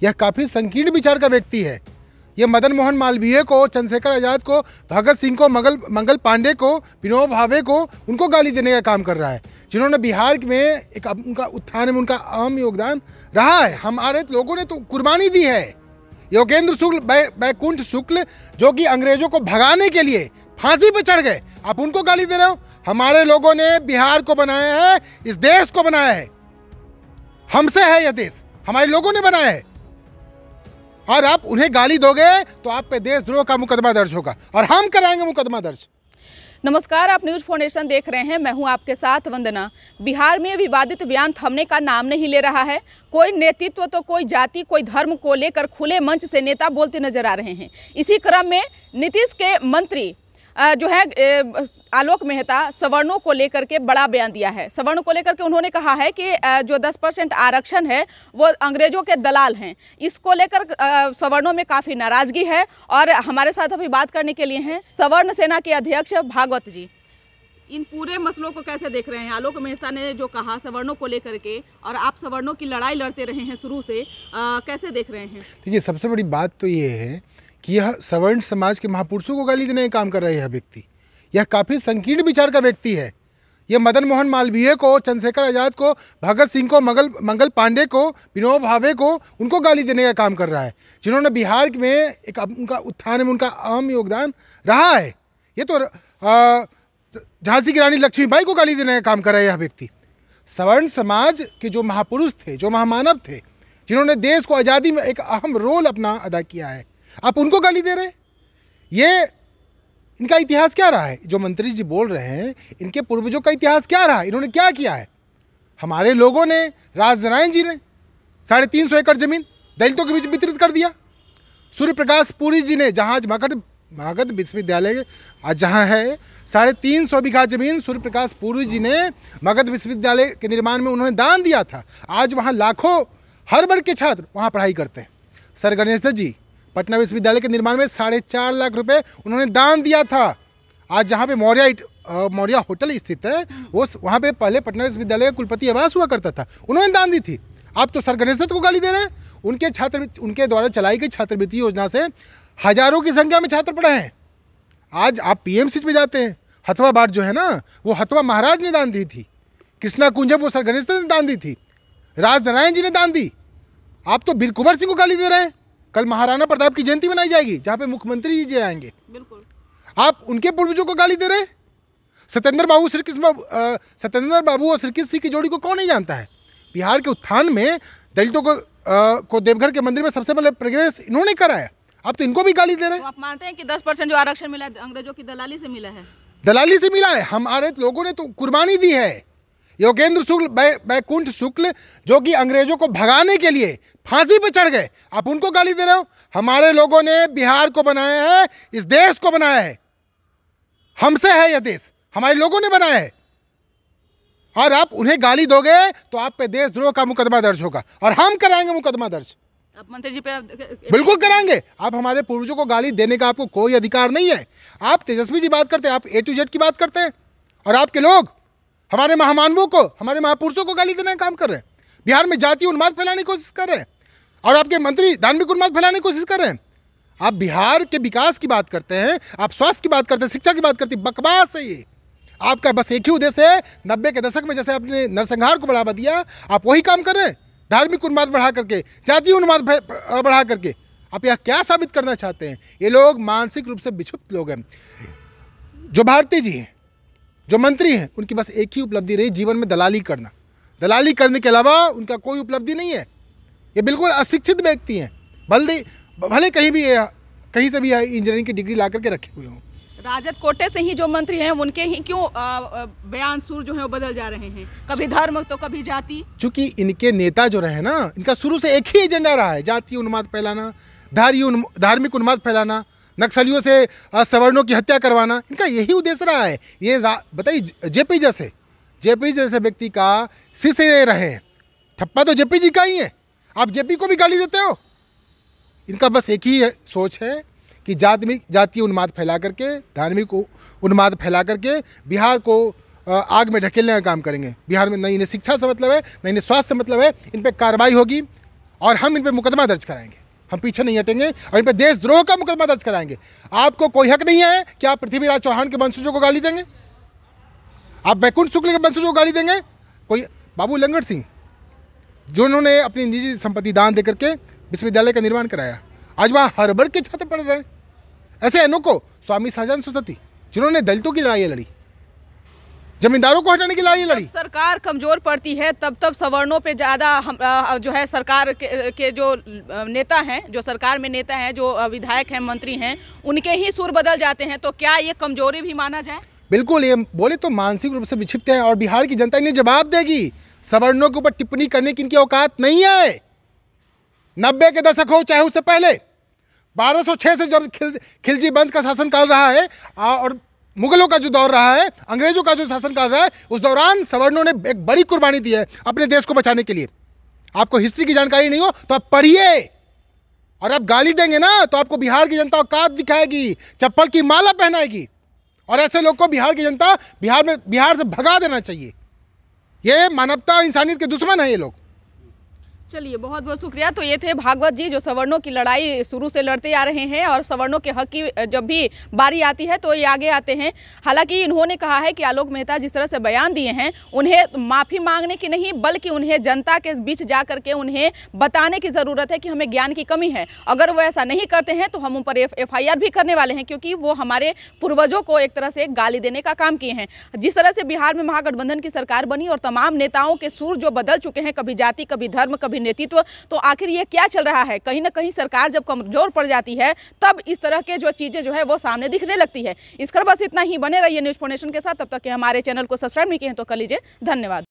यह काफ़ी संकीर्ण विचार का व्यक्ति है। ये मदन मोहन मालवीय को, चंद्रशेखर आज़ाद को, भगत सिंह को, मंगल पांडे को, विनोबा भावे को, उनको गाली देने का काम कर रहा है, जिन्होंने बिहार में एक उनका उत्थान में उनका अहम योगदान रहा है। हमारे लोगों ने तो कुर्बानी दी है। योगेंद्र शुक्ल, बैकुंठ शुक्ल, जो कि अंग्रेजों को भगाने के लिए फांसी पर चढ़ गए, आप उनको गाली दे रहे हो। हमारे लोगों ने बिहार को बनाया है, इस देश को बनाया है, हमसे है यह देश, हमारे लोगों ने बनाया है, और आप उन्हें गाली दोगे तो आप पे देशद्रोह का मुकदमा दर्ज होगा, और हम कराएंगे मुकदमा दर्ज। नमस्कार, आप न्यूज फाउंडेशन देख रहे हैं। मैं हूं आपके साथ वंदना। बिहार में विवादित बयान थमने का नाम नहीं ले रहा है। कोई नेतृत्व तो कोई जाति, कोई धर्म को लेकर खुले मंच से नेता बोलते नजर आ रहे हैं। इसी क्रम में नीतीश के मंत्री जो है आलोक मेहता सवर्णों को लेकर के बड़ा बयान दिया है। सवर्णों को लेकर के उन्होंने कहा है कि जो 10% आरक्षण है वो अंग्रेजों के दलाल हैं। इसको लेकर सवर्णों में काफ़ी नाराजगी है, और हमारे साथ अभी बात करने के लिए हैं सवर्ण सेना के अध्यक्ष भागवत जी। इन पूरे मसलों को कैसे देख रहे हैं? आलोक मेहता ने जो कहा सवर्णों को लेकर के, और आप सवर्णों की लड़ाई लड़ते रहे हैं शुरू से, कैसे देख रहे हैं? देखिए, सबसे बड़ी बात तो ये है कि यह सवर्ण समाज के महापुरुषों को गाली देने का काम कर रहा है। यह व्यक्ति, यह काफ़ी संकीर्ण विचार का व्यक्ति है। यह मदन मोहन मालवीय को, चंद्रशेखर आज़ाद को, भगत सिंह को, मंगल पांडे को, विनोबा भावे को, उनको गाली देने का काम कर रहा है, जिन्होंने बिहार में एक उनका उत्थान में उनका अहम योगदान रहा है। ये तो झांसी की रानी लक्ष्मीबाई को गाली देने का काम कर रहा है यह व्यक्ति। सवर्ण समाज के जो महापुरुष थे, जो महामानव थे, जिन्होंने देश को आज़ादी में एक अहम रोल अपना अदा किया है, आप उनको गाली दे रहे हैं। ये इनका इतिहास क्या रहा है? जो मंत्री जी बोल रहे हैं, इनके पूर्वजों का इतिहास क्या रहा है? इन्होंने क्या किया है? हमारे लोगों ने, राजनारायण जी ने 350 एकड़ जमीन दलितों के बीच वितरित कर दिया। सूर्य प्रकाश पुरी जी ने, जहाँ मगध विश्वविद्यालय आज जहाँ है, 350 बीघा जमीन सूर्य प्रकाश पुरी जी ने मगध विश्वविद्यालय के निर्माण में उन्होंने दान दिया था। आज वहाँ लाखों हर वर्ग के छात्र वहाँ पढ़ाई करते हैं। सर गणेश दत्त जी पटना विश्वविद्यालय के निर्माण में 4.5 लाख रुपए उन्होंने दान दिया था। आज जहाँ पे मौर्या होटल स्थित है, वो वहाँ पे पहले पटना विश्वविद्यालय का कुलपति आवास हुआ करता था, उन्होंने दान दी थी। आप तो सर गणेश दत्त को गाली दे रहे हैं। उनके द्वारा चलाई गई छात्रवृत्ति योजना से हजारों की संख्या में छात्र पढ़े हैं। आज आप पीएमसी में जाते हैं, हथवा बाट जो है ना, वो हथवा महाराज ने दान दी थी। कृष्णा कुंजब वो सर गणेश दत्त ने दान दी थी। राजनारायण जी ने दान दी। आप तो बीर कुंवर सिंह को गाली दे रहे हैं। कल महाराणा प्रताप की जयंती मनाई जाएगी, जहाँ पे मुख्यमंत्री जी आएंगे। बिल्कुल, आप उनके पूर्वजों को गाली दे रहे हैं। सत्येंद्र बाबू और श्रीकृष्ण सिंह की जोड़ी को कौन नहीं जानता है? बिहार के उत्थान में दलितों को देवघर के मंदिर में सबसे पहले प्रवेश इन्होंने कराया। आप तो इनको भी गाली दे रहे हैं। तो आप मानते हैं कि 10% जो आरक्षण मिला है अंग्रेजों की दलाली से मिला है? दलाली से मिला है। हमारे लोगों ने तो कुर्बानी दी है। योगेंद्र शुक्ल, बैकुंठ शुक्ल, जो कि अंग्रेजों को भगाने के लिए फांसी पर चढ़ गए, आप उनको गाली दे रहे हो। हमारे लोगों ने बिहार को बनाया है, इस देश को बनाया है, हमसे है यह देश, हमारे लोगों ने बनाया है, और आप उन्हें गाली दोगे तो आप पे देशद्रोह का मुकदमा दर्ज होगा, और हम कराएंगे मुकदमा दर्ज। आप मंत्री जी पे बिल्कुल कराएंगे। आप हमारे पूर्वजों को गाली देने का आपको कोई अधिकार नहीं है। आप तेजस्वी जी बात करते हैं, आप A to Z की बात करते हैं, और आपके लोग हमारे महामानवों को, हमारे महापुरुषों को गाली देने का काम कर रहे हैं। बिहार में जातीय उन्माद फैलाने की कोशिश कर रहे हैं, और आपके मंत्री धार्मिक उन्माद फैलाने की कोशिश कर रहे हैं। आप बिहार के विकास की बात करते हैं, आप स्वास्थ्य की बात करते हैं, शिक्षा की बात करते हैं। बकवास है ये। आपका बस एक ही उद्देश्य है, 90 के दशक में जैसे आपने नरसंहार को बढ़ावा दिया, आप वही काम कर रहे हैं। धार्मिक उन्माद बढ़ा करके, जातीय उन्माद बढ़ा करके आप यह क्या साबित करना चाहते हैं? ये लोग मानसिक रूप से विक्षिप्त लोग हैं। जो भारती जी हैं, जो मंत्री हैं, उनकी बस एक ही उपलब्धि रही जीवन में, दलाली करना। दलाली करने के अलावा उनका कोई उपलब्धि नहीं है। ये बिल्कुल अशिक्षित व्यक्ति हैं। भले कहीं से भी इंजीनियरिंग की डिग्री ला करके रखे हुए हों। राजद कोटे से ही जो मंत्री हैं, उनके ही क्यों बयान सुर जो है वो बदल जा रहे हैं? कभी धर्म तो कभी जाति। चूंकि इनके नेता जो रहे ना, इनका शुरू से एक ही एजेंडा रहा है, जातीय उन्माद फैलाना, धार्मिक उन्माद फैलाना, नक्सलियों से सवर्णों की हत्या करवाना। इनका यही उद्देश्य रहा है। ये बताइए, जेपी जैसे व्यक्ति का शिष्य रहे हैं। ठप्पा तो जेपी जी का ही है, आप जेपी को भी गाली देते हो। इनका बस एक ही सोच है कि जातीय उन्माद फैला करके, धार्मिक उन्माद फैला करके बिहार को आग में ढकेलने का काम करेंगे। बिहार में न इन्हें शिक्षा से मतलब है, न इन्हें स्वास्थ्य से मतलब है। इन पर कार्रवाई होगी, और हम इन पर मुकदमा दर्ज कराएंगे। हम पीछे नहीं हटेंगे और इन पर देशद्रोह का मुकदमा दर्ज कराएंगे। आपको कोई हक नहीं है कि आप पृथ्वीराज चौहान के वंशजों को गाली देंगे, आप वैकुंठ शुक्ल के वंशजों को गाली देंगे। कोई बाबू लंगड़ सिंह जिन्होंने अपनी निजी संपत्ति दान देकर के विश्वविद्यालय का निर्माण कराया, आज वहाँ हार्वर्ड के छात्र पढ़ रहे हैं। ऐसे अनोखो स्वामी सहजानंद सरस्वती जिन्होंने दलितों की लड़ाई लड़ी, जमींदारों को हटाने की लड़ाई लड़ी। सरकार कमजोर पड़ती है तब सवर्णों पे ज़्यादा जो है सरकार के जो नेता हैं, जो सरकार में नेता हैं, जो विधायक हैं, मंत्री हैं, उनके ही सुर बदल जाते हैं। तो क्या ये कमजोरी भी माना जाए? बिल्कुल, ये बोले तो मानसिक रूप से विक्षिप्त है और बिहार की जनता इन्हें जवाब देगी। सवर्णों के ऊपर टिप्पणी करने की इनकी औकात नहीं है। 90 के दशक हो चाहे उससे पहले, 1206 से जब खिलजी वंश का शासनकाल रहा है और मुगलों का जो दौर रहा है, अंग्रेजों का जो शासनकाल रहा है, उस दौरान सवर्णों ने एक बड़ी कुर्बानी दी है अपने देश को बचाने के लिए। आपको हिस्ट्री की जानकारी नहीं हो तो आप पढ़िए, और आप गाली देंगे ना तो आपको बिहार की जनता औकात दिखाएगी, चप्पल की माला पहनाएगी, और ऐसे लोग को बिहार की जनता बिहार से भगा देना चाहिए। ये मानवता इंसानियत के दुश्मन है ये लोग। चलिए, बहुत बहुत शुक्रिया। तो ये थे भागवत जी, जो सवर्णों की लड़ाई शुरू से लड़ते आ रहे हैं और सवर्णों के हक की जब भी बारी आती है तो ये आगे आते हैं। हालांकि इन्होंने कहा है कि आलोक मेहता जिस तरह से बयान दिए हैं, उन्हें माफ़ी मांगने की नहीं बल्कि उन्हें जनता के बीच जा करके उन्हें बताने की ज़रूरत है कि हमें ज्ञान की कमी है। अगर वो ऐसा नहीं करते हैं तो हम उन पर FIR भी करने वाले हैं, क्योंकि वो हमारे पूर्वजों को एक तरह से गाली देने का काम किए हैं। जिस तरह से बिहार में महागठबंधन की सरकार बनी और तमाम नेताओं के सुर जो बदल चुके हैं, कभी जाति, कभी धर्म, कभी नेतृत्व, तो आखिर ये क्या चल रहा है? कहीं ना कहीं सरकार जब कमजोर पड़ जाती है तब इस तरह के जो चीजें जो है वो सामने दिखने लगती है। इस खबर बस इतना ही। बने रहिए न्यूज़ फाउंडेशन के साथ। तब तक के हमारे चैनल को सब्सक्राइब नहीं किए हैं तो कर लीजिए। धन्यवाद।